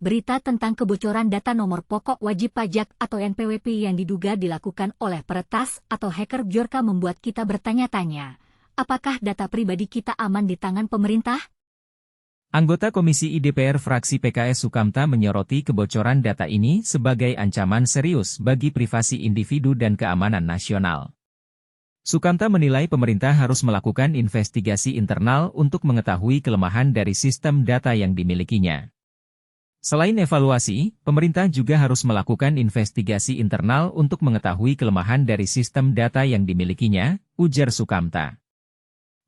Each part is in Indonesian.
Berita tentang kebocoran data nomor pokok wajib pajak atau NPWP yang diduga dilakukan oleh peretas atau hacker Bjorka membuat kita bertanya-tanya, apakah data pribadi kita aman di tangan pemerintah? Anggota Komisi I DPR fraksi PKS Sukamta menyoroti kebocoran data ini sebagai ancaman serius bagi privasi individu dan keamanan nasional. Sukamta menilai pemerintah harus melakukan investigasi internal untuk mengetahui kelemahan dari sistem data yang dimilikinya. Selain evaluasi, pemerintah juga harus melakukan investigasi internal untuk mengetahui kelemahan dari sistem data yang dimilikinya, ujar Sukamta.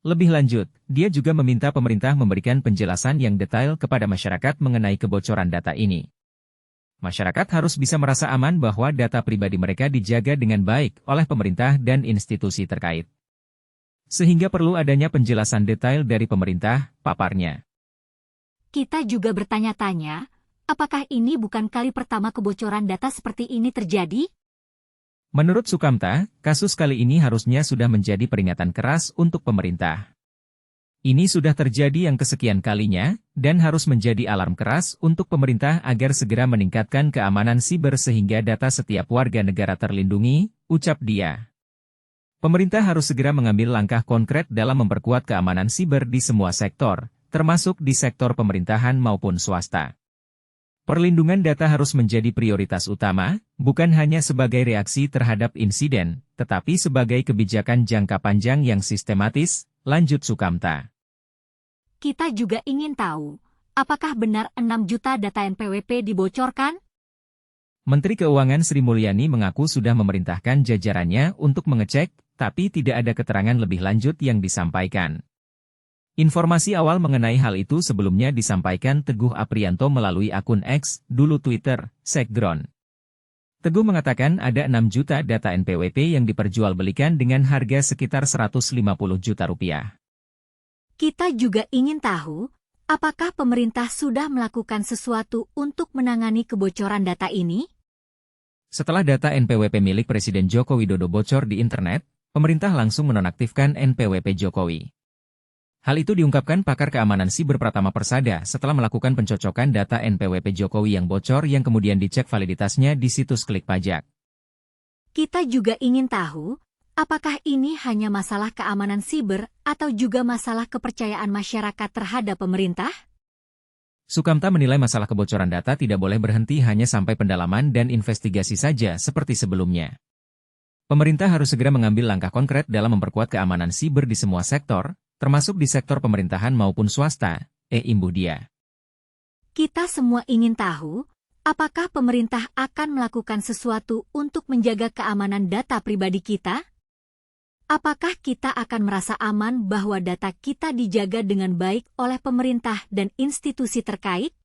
Lebih lanjut, dia juga meminta pemerintah memberikan penjelasan yang detail kepada masyarakat mengenai kebocoran data ini. Masyarakat harus bisa merasa aman bahwa data pribadi mereka dijaga dengan baik oleh pemerintah dan institusi terkait. Sehingga perlu adanya penjelasan detail dari pemerintah, paparnya. Kita juga bertanya-tanya, apakah ini bukan kali pertama kebocoran data seperti ini terjadi? Menurut Sukamta, kasus kali ini harusnya sudah menjadi peringatan keras untuk pemerintah. Ini sudah terjadi yang kesekian kalinya, dan harus menjadi alarm keras untuk pemerintah agar segera meningkatkan keamanan siber sehingga data setiap warga negara terlindungi, ucap dia. Pemerintah harus segera mengambil langkah konkret dalam memperkuat keamanan siber di semua sektor, termasuk di sektor pemerintahan maupun swasta. Perlindungan data harus menjadi prioritas utama, bukan hanya sebagai reaksi terhadap insiden, tetapi sebagai kebijakan jangka panjang yang sistematis, lanjut Sukamta. Kita juga ingin tahu, apakah benar 6 juta data NPWP dibocorkan? Menteri Keuangan Sri Mulyani mengaku sudah memerintahkan jajarannya untuk mengecek, tapi tidak ada keterangan lebih lanjut yang disampaikan. Informasi awal mengenai hal itu sebelumnya disampaikan Teguh Aprianto melalui akun X, dulu Twitter, Sekgron. Teguh mengatakan ada 6 juta data NPWP yang diperjualbelikan dengan harga sekitar 150 juta rupiah. Kita juga ingin tahu, apakah pemerintah sudah melakukan sesuatu untuk menangani kebocoran data ini? Setelah data NPWP milik Presiden Joko Widodo bocor di internet, pemerintah langsung menonaktifkan NPWP Jokowi. Hal itu diungkapkan pakar keamanan siber Pratama Persada setelah melakukan pencocokan data NPWP Jokowi yang bocor yang kemudian dicek validitasnya di situs Klik Pajak. Kita juga ingin tahu, apakah ini hanya masalah keamanan siber atau juga masalah kepercayaan masyarakat terhadap pemerintah? Sukamta menilai masalah kebocoran data tidak boleh berhenti hanya sampai pendalaman dan investigasi saja seperti sebelumnya. Pemerintah harus segera mengambil langkah konkret dalam memperkuat keamanan siber di semua sektor, termasuk di sektor pemerintahan maupun swasta, imbuh dia. Kita semua ingin tahu, apakah pemerintah akan melakukan sesuatu untuk menjaga keamanan data pribadi kita? Apakah kita akan merasa aman bahwa data kita dijaga dengan baik oleh pemerintah dan institusi terkait?